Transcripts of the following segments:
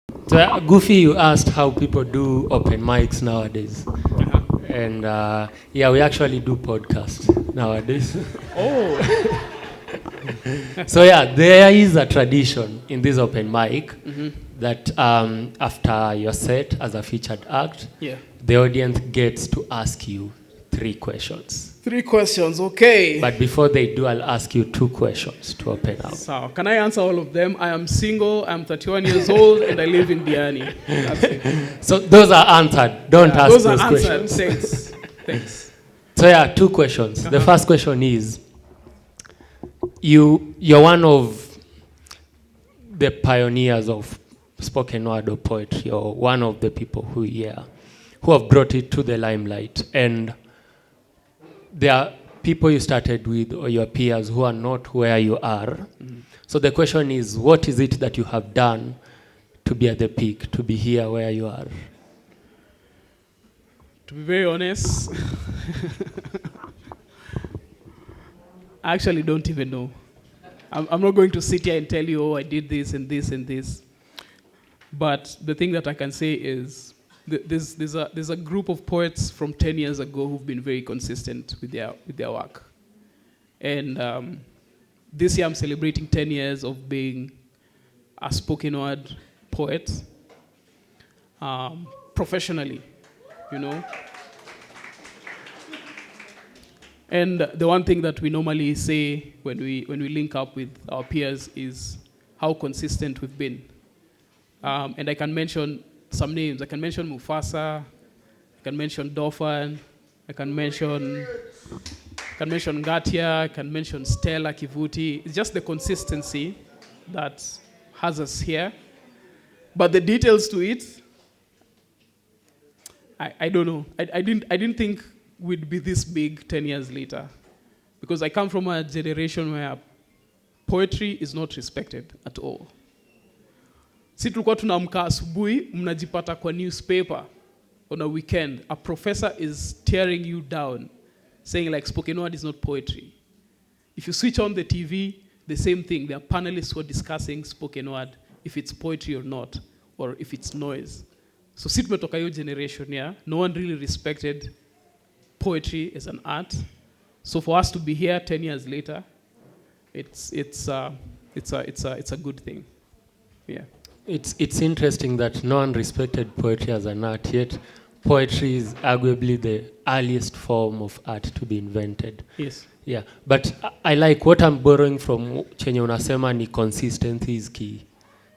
So, Gufy, you asked how people do open mics nowadays. And yeah, we actually do podcasts nowadays. Oh. So yeah, there is a tradition in this open mic that after your set as a featured act, Yeah. the audience gets to ask you 3 questions. 3 questions, okay. But before they do, I'll ask you 2 questions to open up. So, can I answer all of them? I am single, I'm 31 years old, and I live in Diani. That's it. So those are answered. Don't ask Those those are answered. questions. Thanks. So yeah, 2 questions. The first question is, you're one of the pioneers of spoken word or poetry, or one of the people who have brought it to the limelight. And there are people you started with or your peers who are not where you are. So the question is, what is it that you have done to be at the peak, to be here where you are? To be very honest, I actually don't even know. I'm not going to sit here and tell you, oh, I did this and this and this. But the thing that I can say is there's a group of poets from 10 years ago who've been very consistent with their work. And this year I'm celebrating 10 years of being a spoken word poet professionally, you know. And the one thing that we normally say when we link up with our peers is how consistent we've been. And I can mention some names. I can mention Mufasa. I can mention Dauphin. I can mention Ngatia. I can mention Stella Kivuti. It's just the consistency that has us here. But the details to it, I don't know. I didn't think we'd be this big 10 years later. Because I come from a generation where poetry is not respected at all. Si tulikuwa tunaamka asubuhi, mnajipata kwa newspaper on a weekend. A professor is tearing you down, saying like spoken word is not poetry. If you switch on the TV, the same thing. There are panelists who are discussing spoken word, if it's poetry or not, or if it's noise. So si tumetoka hiyo generation, yeah? No one really respected poetry as an art. So for us to be here 10 years later, it's a good thing. Yeah. It's interesting that no one respected poetry as an art, yet poetry is arguably the earliest form of art to be invented. Yes. Yeah, but I like what I'm borrowing from chenye unasema ni consistency is key.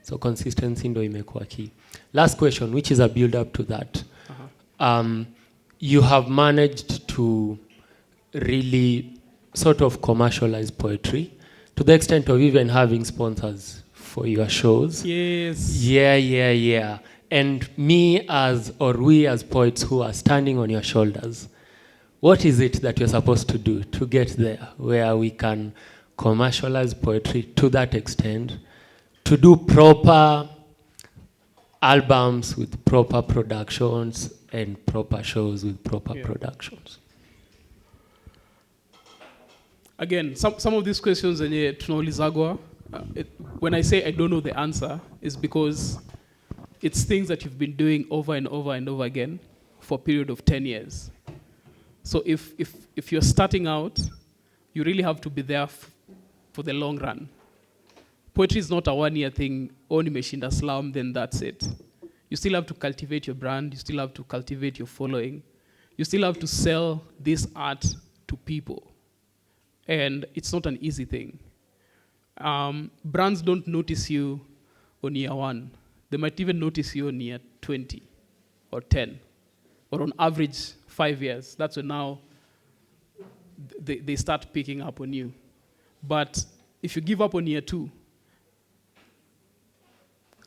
So consistency ndo imekuwa key. Last question, which is a build up to that. You have managed to really sort of commercialize poetry to the extent of even having sponsors for your shows. Yes. Yeah. And we as poets who are standing on your shoulders, what is it that you're supposed to do to get there where we can commercialize poetry to that extent, to do proper albums with proper productions and proper shows with proper productions? Again, some of these questions tunaulizagwa, when I say I don't know the answer, is because it's things that you've been doing over and over and over again for a period of 10 years. So if you're starting out, you really have to be there for the long run. Poetry is not a one-year thing, only nimeshinda slam, then that's it. You still have to cultivate your brand, you still have to cultivate your following, you still have to sell this art to people. And it's not an easy thing. Brands don't notice you on year 1. They might even notice you on year 20 or 10, or on average 5 years. That's when now they start picking up on you. But if you give up on year 2,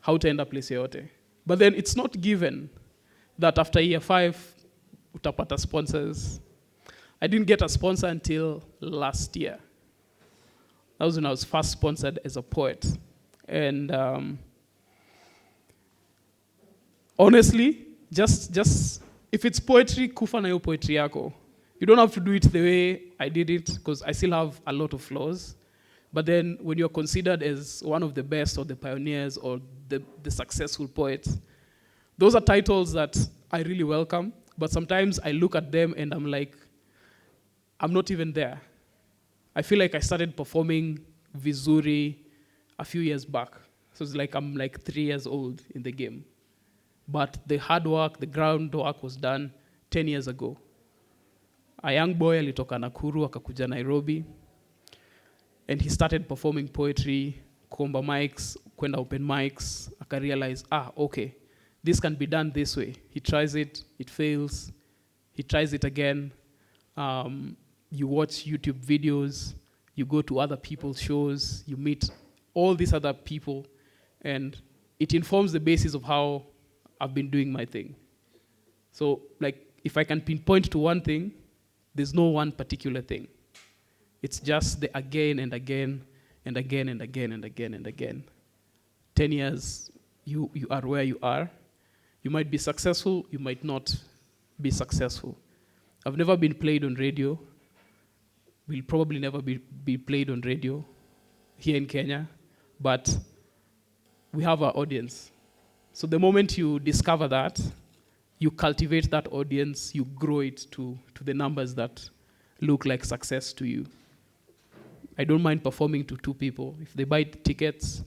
how to end up place yote? But then it's not given that after year 5, utapata sponsors. I didn't get a sponsor until last year. That was when I was first sponsored as a poet. And honestly, just if it's poetry, kufa na yo poetry yako. You don't have to do it the way I did it, because I still have a lot of flaws. But then when you're considered as one of the best or the pioneers or the successful poets. Those are titles that I really welcome, but sometimes I look at them and I'm like, I'm not even there. I feel like I started performing vizuri a few years back. So it's like I'm like 3 years old in the game. But the hard work, the groundwork was done 10 years ago. A young boy alitoka Nakuru akakuja Nairobi, and he started performing poetry, kuomba mics, kwenda open mics, akarealize, okay, this can be done this way. He tries it, it fails, he tries it again. You watch YouTube videos, you go to other people's shows, you meet all these other people, and it informs the basis of how I've been doing my thing. So, like, if I can pinpoint to one thing, there's no one particular thing. It's just the again and again and again and again and again and again. 10 years, you are where you are. You might be successful, you might not be successful. I've never been played on radio. Will probably never be played on radio here in Kenya, but we have our audience. So the moment you discover that, you cultivate that audience, you grow it to the numbers that look like success to you. I don't mind performing to 2 people. If they buy tickets,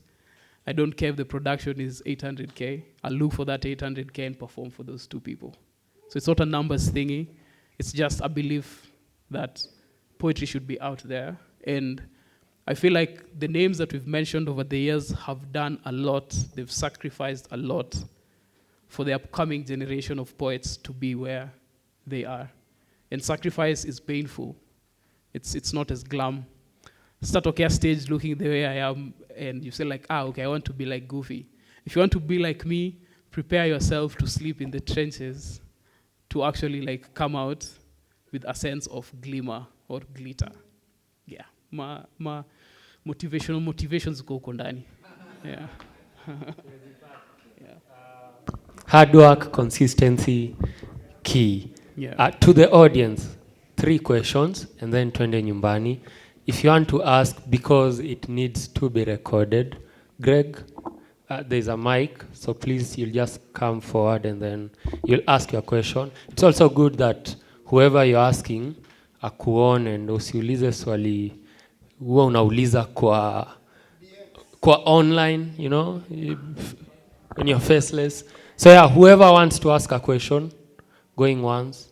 I don't care if the production is 800K. I'll look for that 800K and perform for those 2 people. So it's not a numbers thingy. It's just a belief that poetry should be out there. And I feel like the names that we've mentioned over the years have done a lot. They've sacrificed a lot for the upcoming generation of poets to be where they are. And sacrifice is painful. It's not as glam. Start okay stage looking the way I am, and you say like, okay, I want to be like Gufy. If you want to be like me, prepare yourself to sleep in the trenches to actually like come out with a sense of glimmer or glitter. Yeah. Motivations go huko ndani. Yeah. Hard work, consistency, key. Yeah. To the audience, 3 questions, and then twende nyumbani. If you want to ask, because it needs to be recorded, Greg, there's a mic, so please, you'll just come forward and then you'll ask your question. It's also good that whoever you're asking, akuone and usiulize swali huwa unauliza kwa online, you know, when you're faceless. So yeah, whoever wants to ask a question, going once,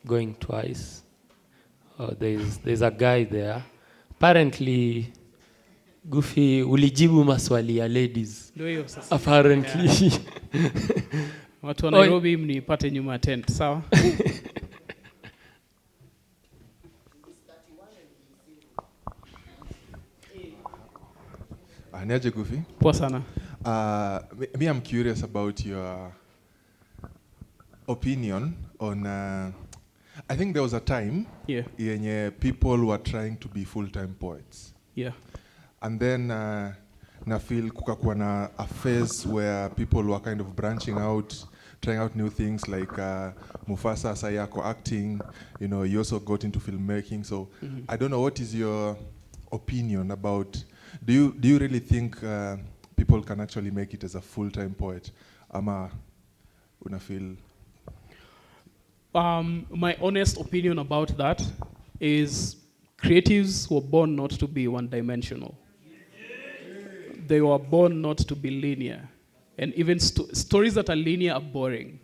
going twice. Oh, there's a guy there. Apparently, Gufy, ulijibu maswali ya ladies. Ndio hiyo sasa. Apparently. Yeah. Watu wa Nairobi mnipate nyuma tent, sawa? Niaje Gufy? Poa sana. Me, I'm curious about your opinion on I think there was a time when people were trying to be full-time poets. Yeah. And then na feel kukakuwa na a phase where people were kind of branching out, trying out new things like Mufasa Sayako acting, you know, you also got into filmmaking. So I don't know, what is your opinion about, do you really think people can actually make it as a full-time poet? Ama una feel? My honest opinion about that is creatives were born not to be one-dimensional. They were born not to be linear. And even stories that are linear are boring.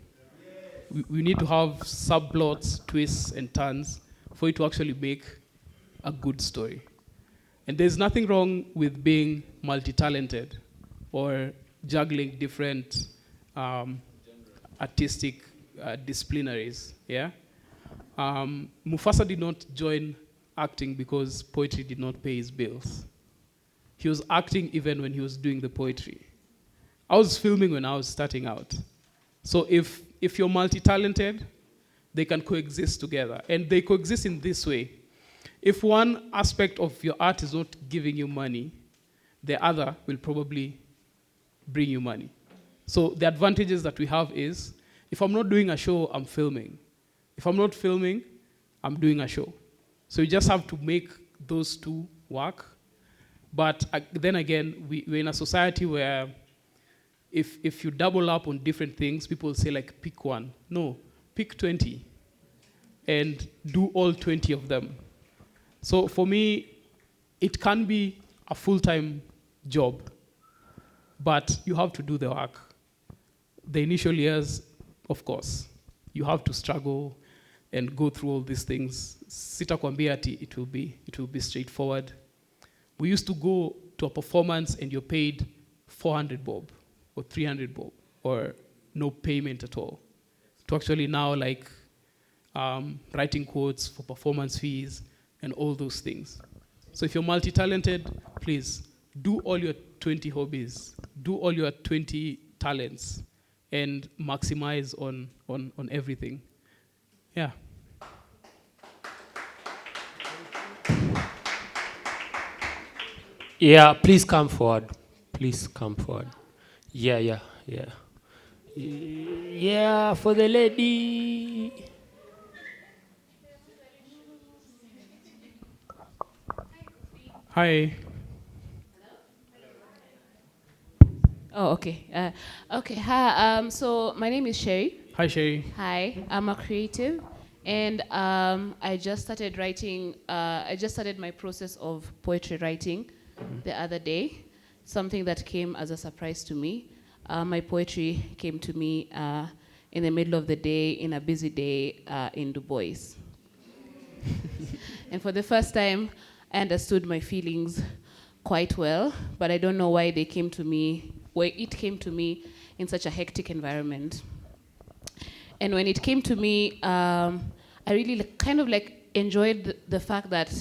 We need to have subplots, twists, and turns for it to actually make a good story. And there's nothing wrong with being multi-talented or juggling different artistic disciplinaries. Yeah. Mufasa did not join acting because poetry did not pay his bills. He was acting even when he was doing the poetry. I was filming when I was starting out. So if you're multi-talented, they can coexist together. And they coexist in this way. If one aspect of your art is not giving you money, the other will probably bring you money. So the advantages that we have is, if I'm not doing a show, I'm filming. If I'm not filming, I'm doing a show. So you just have to make those two work. But then again, we're in a society where if you double up on different things, people say like pick one. No, pick 20 and do all 20 of them. So for me, it can be a full-time job, but you have to do the work. The initial years, of course, you have to struggle and go through all these things. Sitakwambia ati it will be straightforward. We used to go to a performance and you're paid 400 bob or 300 bob or no payment at all. To actually now like writing quotes for performance fees and all those things. So if you're multi-talented, please do all your 20 hobbies, do all your 20 talents, and maximize on everything. Yeah. Yeah, please come forward. Please come forward. Yeah. Yeah, for the lady. Hi. Oh, okay. Okay. Hi. So my name is Sherry. Hi, Sherry. Hi. I'm a creative, and I just started writing. I just started my process of poetry writing the other day. Something that came as a surprise to me. My poetry came to me in the middle of the day, in a busy day in Du Bois. And for the first time, I understood my feelings quite well, but I don't know why they came to me, why it came to me in such a hectic environment. And when it came to me, I really kind of like enjoyed the fact that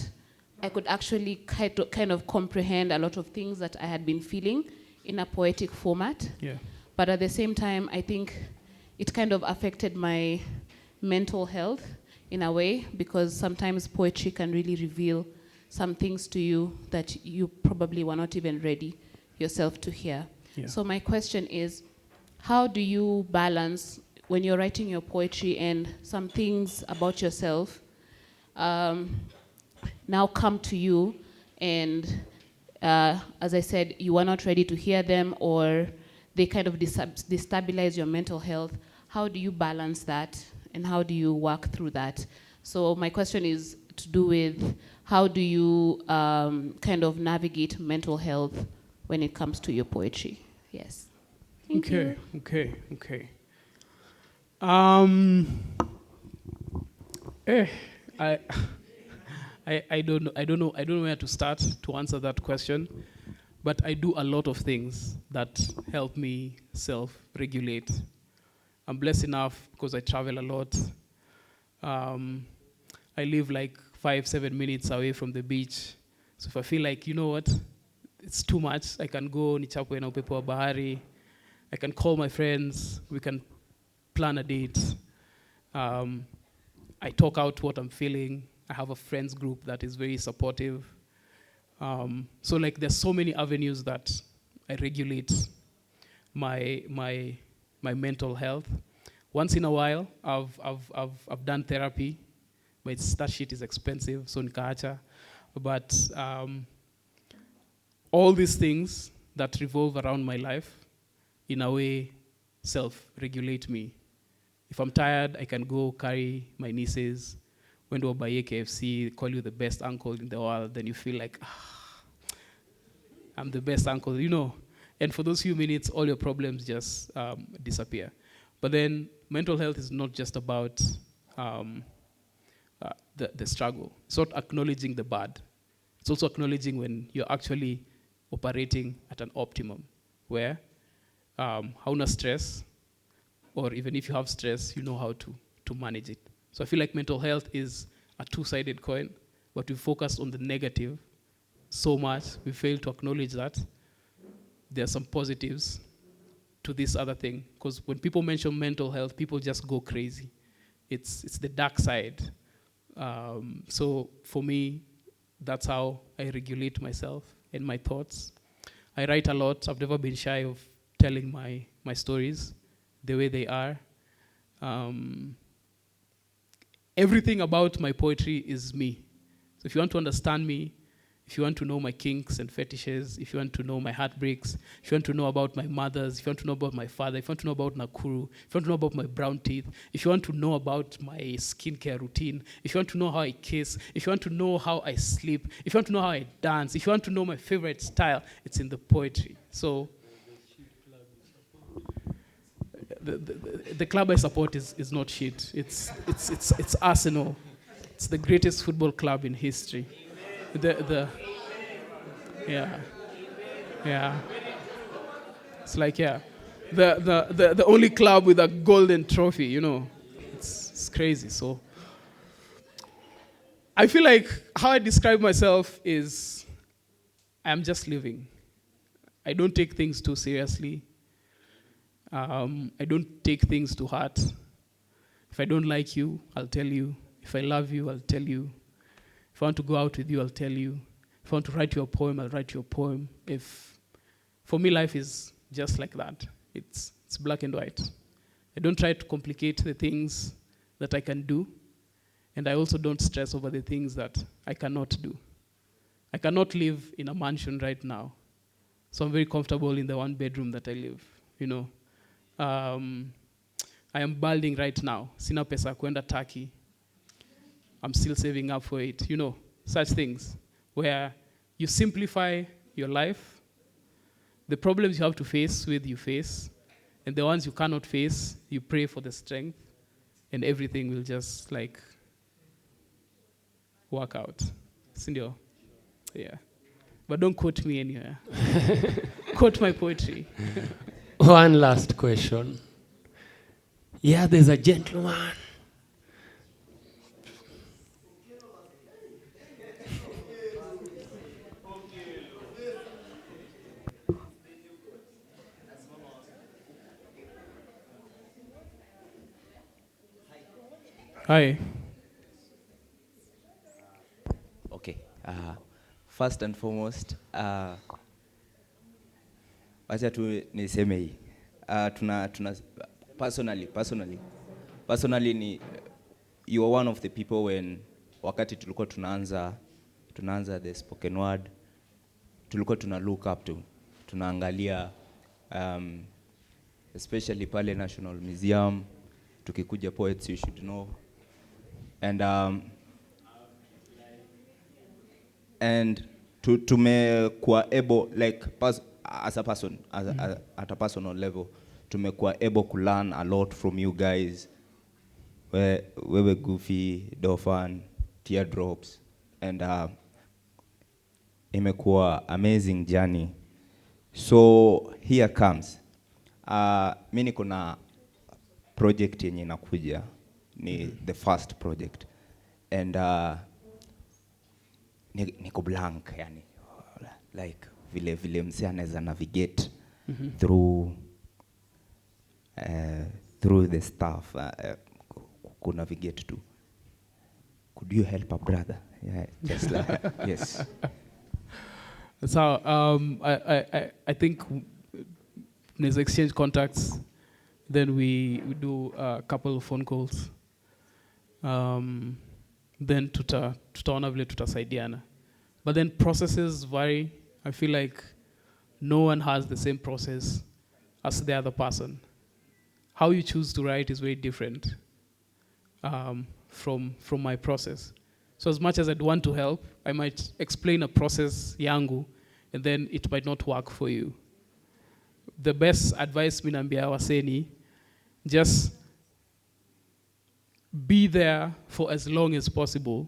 I could actually kind of comprehend a lot of things that I had been feeling in a poetic format. Yeah. But at the same time, I think it kind of affected my mental health in a way, because sometimes poetry can really reveal some things to you that you probably were not even ready yourself to hear. Yeah. So my question is, how do you balance when you're writing your poetry and some things about yourself now come to you and as I said, you are not ready to hear them, or they kind of destabilize your mental health? How do you balance that, and how do you work through that? So my question is to do with, how do you kind of navigate mental health when it comes to your poetry? Yes. Thank you. Okay. I don't know where to start to answer that question, but I do a lot of things that help me self-regulate. I'm blessed enough because I travel a lot. I live like 5-7 minutes away from the beach. So if I feel like, you know what, it's too much, I can go nichapwe na upepo wa bahari. I can call my friends. We can plan a date. I talk out what I'm feeling. I have a friends group that is very supportive. So like there's so many avenues that I regulate my mental health. Once in a while, I've done therapy, but that shit is expensive, so nikaacha. But all these things that revolve around my life, in a way, self-regulate me. If I'm tired, I can go carry my nieces, went to buy KFC, call you the best uncle in the world, then you feel like, I'm the best uncle, you know. And for those few minutes, all your problems just disappear. But then mental health is not just about the struggle. It's not acknowledging the bad. It's also acknowledging when you're actually operating at an optimum, where hauna stress, or even if you have stress, you know how to manage it. So I feel like mental health is a two-sided coin, but we focus on the negative so much, we fail to acknowledge that there are some positives to this other thing. Because when people mention mental health, people just go crazy. It's the dark side. So for me, that's how I regulate myself and my thoughts. I write a lot. I've never been shy of telling my stories the way they are. Everything about my poetry is me. So if you want to understand me, if you want to know my kinks and fetishes, if you want to know my heartbreaks, if you want to know about my mothers, if you want to know about my father, if you want to know about Nakuru, if you want to know about my brown teeth, if you want to know about my skincare routine, if you want to know how I kiss, if you want to know how I sleep, if you want to know how I dance, if you want to know my favorite style, it's in the poetry. So the club I support is not shit. It's Arsenal. It's the greatest football club in history. Yeah. It's like the only club with a golden trophy. You know, it's crazy. So I feel like how I describe myself is I'm just living. I don't take things too seriously. I don't take things to heart. If I don't like you, I'll tell you. If I love you, I'll tell you. If I want to go out with you, I'll tell you. If I want to write you a poem, I'll write you a poem. For me, life is just like that. It's black and white. I don't try to complicate the things that I can do, and I also don't stress over the things that I cannot do. I cannot live in a mansion right now, so I'm very comfortable in the one bedroom that I live, you know. I am balding right now. Sina pesa kwenda Turkey. I'm still saving up for it. You know, such things where you simplify your life. The problems you have to face you face. And the ones you cannot face, you pray for the strength. And everything will just like work out. Sindio? Yeah. But don't quote me anywhere. Quote my poetry. One last question. Yeah, there's a gentleman. Hi. Okay. First and foremost, wacha tu niseme hii. Tuna personally ni you are one of the people when wakati tulikuwa tunaanza the spoken word, tulikuwa tuna look up to, tunaangalia especially pale National Museum, tukikuja poets you should know, and tumekuwa able like as a person at a personal level tumekuwa able to learn a lot from you guys, wewe Gufy, Dofan, Teardrops, and imekuwa amazing journey. So here comes mimi niko na project yenye inakuja, ni the first project, and niko blank, yani like vile mse anaweza navigate through the stuff, ku navigate to. Could you help a brother? Yeah, just like yes. So I think let's exchange contacts. Then we do a couple of phone calls. Then tutaona vile tutasaidiana. But then processes vary. I feel like no one has the same process as the other person. How you choose to write is very different from my process. So as much as I'd want to help, I might explain a process yangu, and then it might not work for you. The best advice minambia waseni, just be there for as long as possible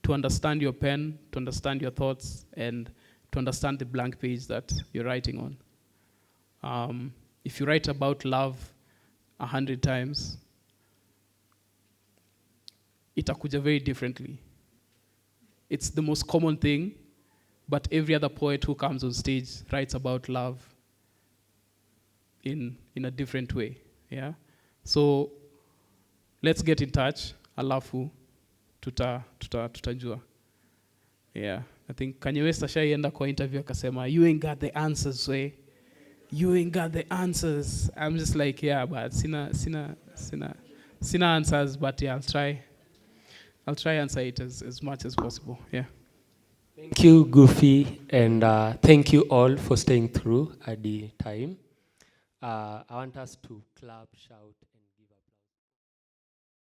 to understand your pen, to understand your thoughts, and to understand the blank page that you're writing on. If you write about love 100 times, itakuja very differently. It's the most common thing, but every other poet who comes on stage writes about love in a different way. Yeah. So let's get in touch. Alafu tutajua. Yeah. I think Kanye West ashaienda kwa interview akasema, you ain't got the answers, way. You ain't got the answers. I'm just like, yeah, but sina answers, but yeah, I'll try answer it as much as possible. Yeah. Thank you, Gufy, and thank you all for staying through at the time. I want us to clap, shout.